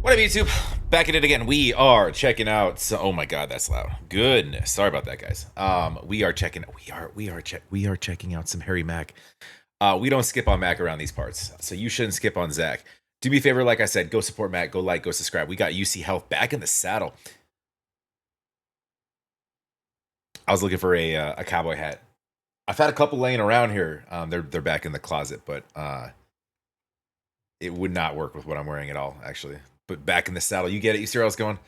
What up, YouTube? Back at it again. We are checking out. Oh my God, that's loud. Goodness, sorry about that, guys. We are checking out some Harry Mack. We don't skip on Mack around these parts, so you shouldn't skip on Zach. Do me a favor, like I said, go support Mack, go like, go subscribe. We got UC Health back in the saddle. I was looking for a cowboy hat. I've had a couple laying around here. They're back in the closet, but it would not work with what I'm wearing at all, actually. But back in the saddle, you get it. You see where I was going?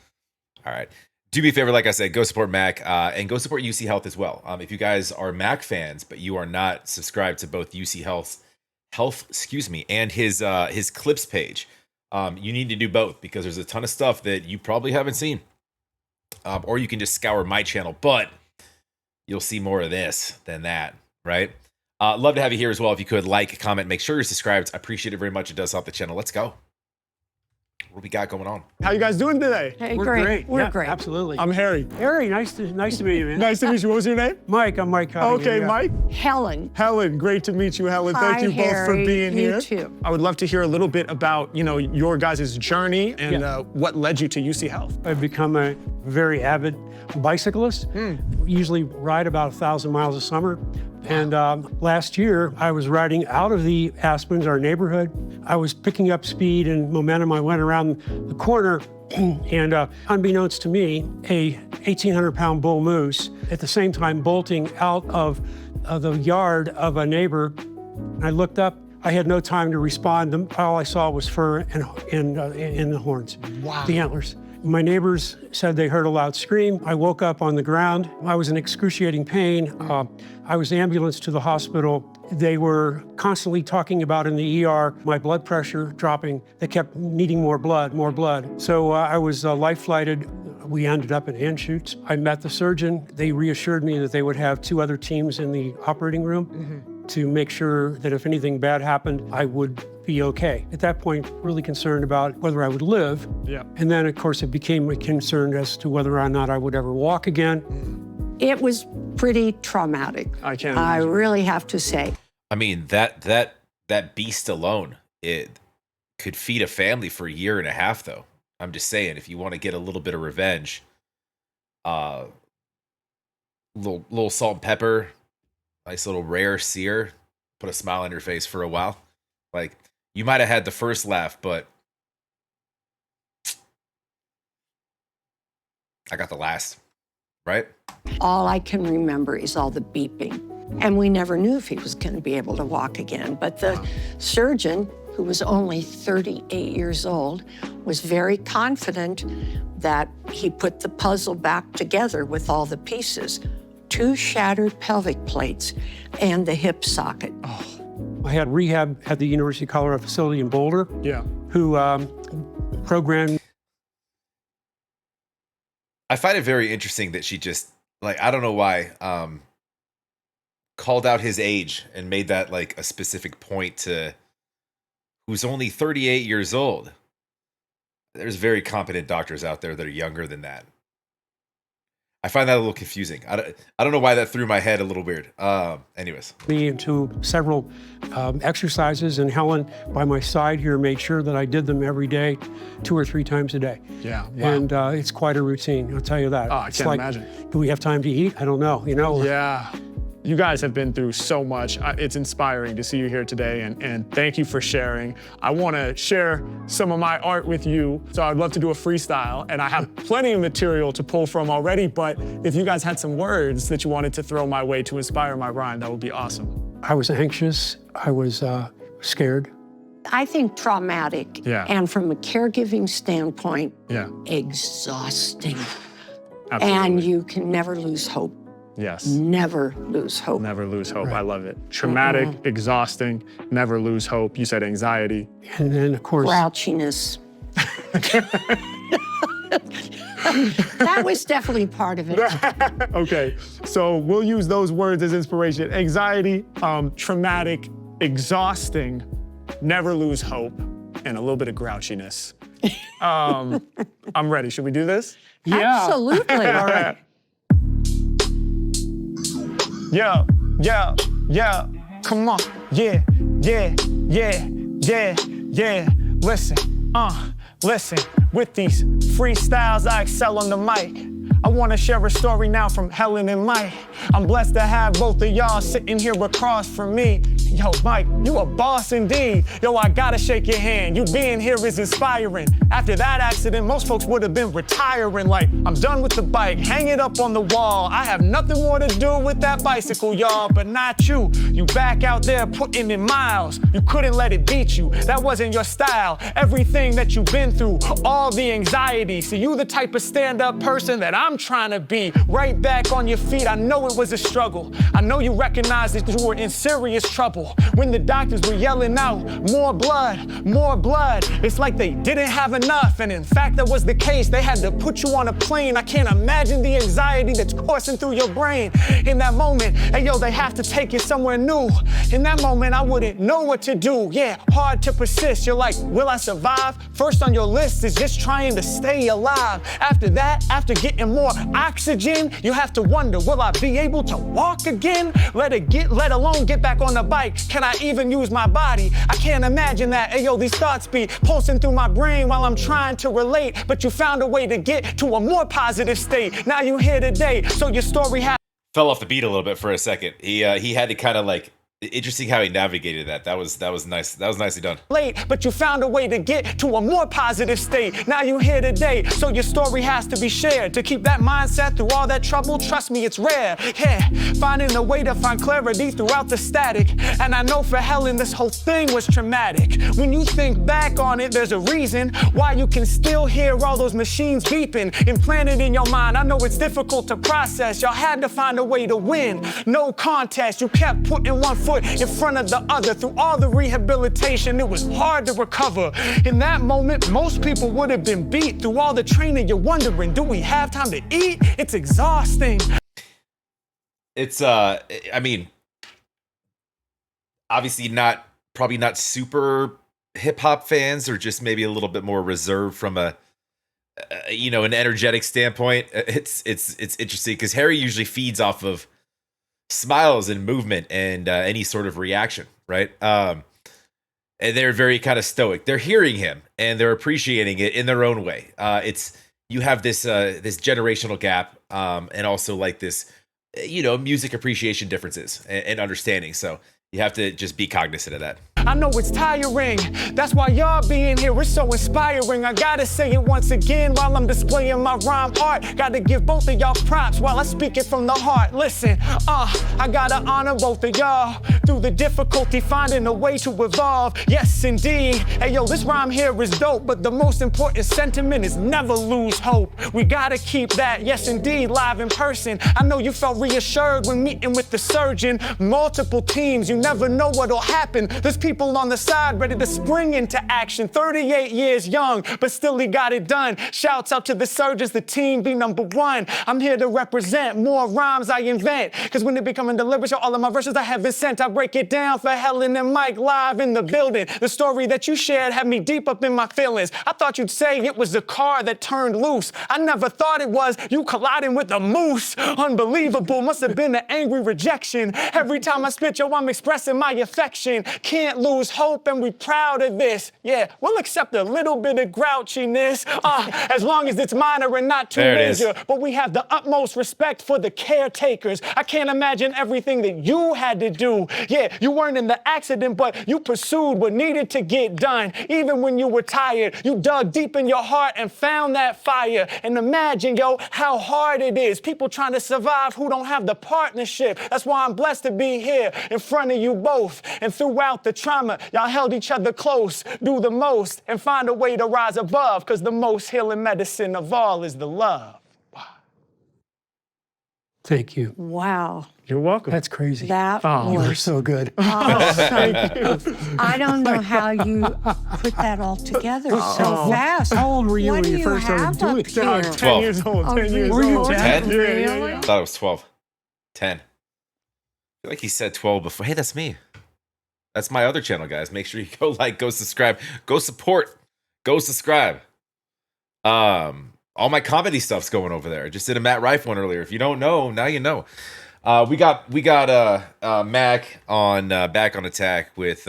All right. Do me a favor, like I said, go support Mack and go support UC Health as well. If you guys are Mack fans, but you are not subscribed to both UC Health, and his clips page, you need to do both because there's a ton of stuff that you probably haven't seen. Or you can just scour my channel, but you'll see more of this than that, right? Love to have you here as well. If you could like, comment, make sure you're subscribed. I appreciate it very much. It does help the channel. Let's go. What we got going on? How you guys doing today? Hey, We're great. We're Yeah, great. Absolutely. I'm Harry. Harry, nice to meet you, man. Nice to meet you. What was your name? Mike, I'm Mike. Okay, Yeah. Mike. Helen. Helen, great to meet you, Helen. Thank Hi, you both for Harry. being here. You too. I would love to hear a little bit about, your guys' journey and what led you to UC Health. I've become a very avid bicyclist. Usually ride about 1,000 miles a summer. And last year, I was riding out of the Aspens, our neighborhood. I was picking up speed and momentum. I went around the corner, and unbeknownst to me, a 1,800-pound bull moose, at the same time bolting out of the yard of a neighbor. I looked up. I had no time to respond. All I saw was fur and the horns, the antlers. My neighbors said they heard a loud scream. I woke up on the ground. I was in excruciating pain. I was ambulanced to the hospital. They were constantly talking about in the ER, my blood pressure dropping. They kept needing more blood, more blood. So I was life flighted. We ended up in Anschutz. I met the surgeon. They reassured me that they would have 2 other teams in the operating room to make sure that if anything bad happened, I would be okay. At that point, really concerned about whether I would live. Yeah. And then, of course, it became a concern as to whether or not I would ever walk again. It was pretty traumatic. I can't I imagine. really have to say. I mean, that beast alone, it could feed a family for a year and a half, though. I'm just saying, if you want to get a little bit of revenge, little salt and pepper, nice little rare sear, put a smile on your face for a while. Like, you might have had the first laugh, but I got the last, right? All I can remember is all the beeping. And we never knew if he was going to be able to walk again. But the surgeon, who was only 38 years old, was very confident that he put the puzzle back together with all the pieces. 2 shattered pelvic plates and the hip socket. I had rehab at the University of Colorado facility in Boulder, who programmed. I find it very interesting that she just, like, I don't know why, called out his age and made that like a specific point to who's only 38 years old. There's very competent doctors out there that are younger than that. I find that a little confusing. I don't know why that threw my head a little weird. Anyways. Me into several exercises, and Helen, by my side here, made sure that I did them every day, 2 or 3 times a day. Yeah. Wow. And it's quite a routine, I'll tell you that. Oh, I It's can't like, imagine. do we have time to eat? I don't know, Yeah. You guys have been through so much. It's inspiring to see you here today, and thank you for sharing. I want to share some of my art with you, so I'd love to do a freestyle, and I have plenty of material to pull from already, but if you guys had some words that you wanted to throw my way to inspire my rhyme, that would be awesome. I was anxious, I was scared. I think traumatic. Yeah. And from a caregiving standpoint, Yeah, exhausting. absolutely. And you can never lose hope. Yes. Never lose hope. Never lose hope. I love it. Traumatic, exhausting, never lose hope. You said anxiety. And then, of course, Grouchiness. That was definitely part of it. Okay, so we'll use those words as inspiration. Anxiety, traumatic, exhausting, never lose hope, and a little bit of grouchiness. I'm ready. Should we do this? yeah. Absolutely. All right. Yeah, yeah, yeah. Come on. Yeah, yeah, yeah, yeah, yeah. Listen. Listen, with these freestyles, I excel on the mic. I wanna share a story now from Helen and Mike. I'm blessed to have both of y'all sitting here across from me. Yo, Mike, you a boss indeed. Yo, I gotta shake your hand. You being here is inspiring. After that accident, most folks would have been retiring. Like, I'm done with the bike, hang it up on the wall. I have nothing more to do with that bicycle, y'all, but not you. You back out there putting in miles. You couldn't let it beat you. That wasn't your style. Everything that you've been through, all the anxiety. See, you the type of stand-up person that I'm trying to be. Right back on your feet, I know it was a struggle. I know you recognized that you were in serious trouble. When the doctors were yelling out, more blood, more blood. It's like they didn't have enough, and in fact that was the case. They had to put you on a plane. I can't imagine the anxiety that's coursing through your brain. In that moment, hey yo, they have to take you somewhere new. In that moment, I wouldn't know what to do. Yeah, hard to persist. You're like, will I survive? First on your list is just trying to stay alive. After that, after getting more oxygen, you have to wonder, will I be able to walk again? Let alone get back on the bike. Can I even use my body? I can't imagine that. Hey yo, these thoughts be pulsing through my brain while I'm trying to relate. But you found a way to get to a more positive state. Now you're here today, so your story fell off the beat a little bit for a second. He had to kind of like, interesting how he navigated that. That was nice. That was nicely done. Late, but you found a way to get to a more positive state. Now you're here today, so your story has to be shared. To keep that mindset through all that trouble, trust me, it's rare. Yeah, finding a way to find clarity throughout the static. And I know for Helen, this whole thing was traumatic. When you think back on it, there's a reason why you can still hear all those machines beeping, implanted in your mind. I know it's difficult to process. Y'all had to find a way to win. No contest. You kept putting one foot in front of the other. Through all the rehabilitation, it was hard to recover. In that moment, most people would have been beat. Through all the training, you're wondering, do we have time to eat? It's exhausting. It's I mean, obviously probably not super hip hop fans, or just maybe a little bit more reserved from a an energetic standpoint. It's interesting because Harry usually feeds off of smiles and movement and any sort of reaction, right? And they're very kind of stoic. They're hearing him and they're appreciating it in their own way. You have this this generational gap, and also like this music appreciation differences and understanding. So you have to just be cognizant of that. I know it's tiring. That's why y'all being here is so inspiring. I gotta say it once again while I'm displaying my rhyme art. Gotta give both of y'all props while I speak it from the heart. Listen, I gotta honor both of y'all through the difficulty, finding a way to evolve. Yes, indeed. Hey, yo, this rhyme here is dope, but the most important sentiment is never lose hope. We gotta keep that, yes, indeed, live in person. I know you felt reassured when meeting with the surgeon. Multiple teams, you never know what'll happen. There's people on the side ready to spring into action. 38 years young, but still he got it done. Shouts out to the surgeons, the team be number one. I'm here to represent more rhymes I invent. Cause when it becoming deliberate, all of my verses I have been sent. I break it down for Helen and Mike live in the building. The story that you shared had me deep up in my feelings. I thought you'd say it was the car that turned loose. I never thought it was you colliding with a moose. Unbelievable, must have been an angry rejection. Every time I spit, yo, I'm expressing my affection. Can't lose hope, and we proud of this. Yeah, we'll accept a little bit of grouchiness, as long as it's minor and not too major. But we have the utmost respect for the caretakers. I can't imagine everything that you had to do. Yeah, you weren't in the accident, but you pursued what needed to get done. Even when you were tired, you dug deep in your heart and found that fire. And imagine, yo, how hard it is. People trying to survive who don't have the partnership. That's why I'm blessed to be here in front of you both. And throughout the trauma, y'all held each other close, do the most, and find a way to rise above, because the most healing medicine of all is the love. Wow. Thank you. Wow. You're welcome. That's crazy. That You was were so good. Thank you. I don't know how you put that all together so fast. How old were you What when do you you first started have doing up it? here? 10 12. years old. 10 years Were you old. 10? Really? I thought it was 12. 10. I feel like he said 12 before. Hey, that's me. That's my other channel, guys. Make sure you go like, go subscribe, go support, go subscribe. All my comedy stuff's going over there. I just did a Matt Rife one earlier. If you don't know, now you know. We got Mac on back on attack with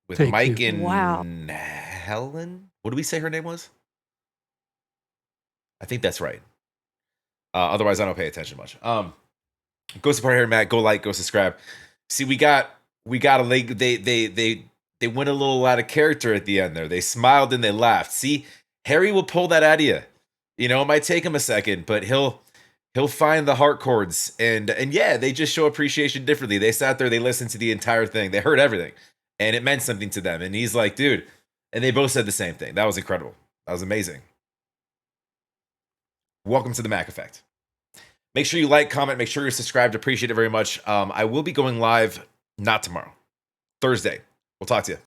with Thank Mike you. and Wow. Helen. What did we say her name was? I think that's right. Otherwise, I don't pay attention much. Go support Harry Mack. Go like. Go subscribe. See, we got a leg. They went a little out of character at the end there. They smiled and they laughed. See, Harry will pull that out of you. You know, it might take him a second, but he'll find the heart chords. And yeah, they just show appreciation differently. They sat there, they listened to the entire thing, they heard everything, and it meant something to them. And he's like, dude, and they both said the same thing. That was incredible. That was amazing. Welcome to the Mac Effect. Make sure you like, comment, make sure you're subscribed. Appreciate it very much. I will be going live not tomorrow, Thursday. We'll talk to you.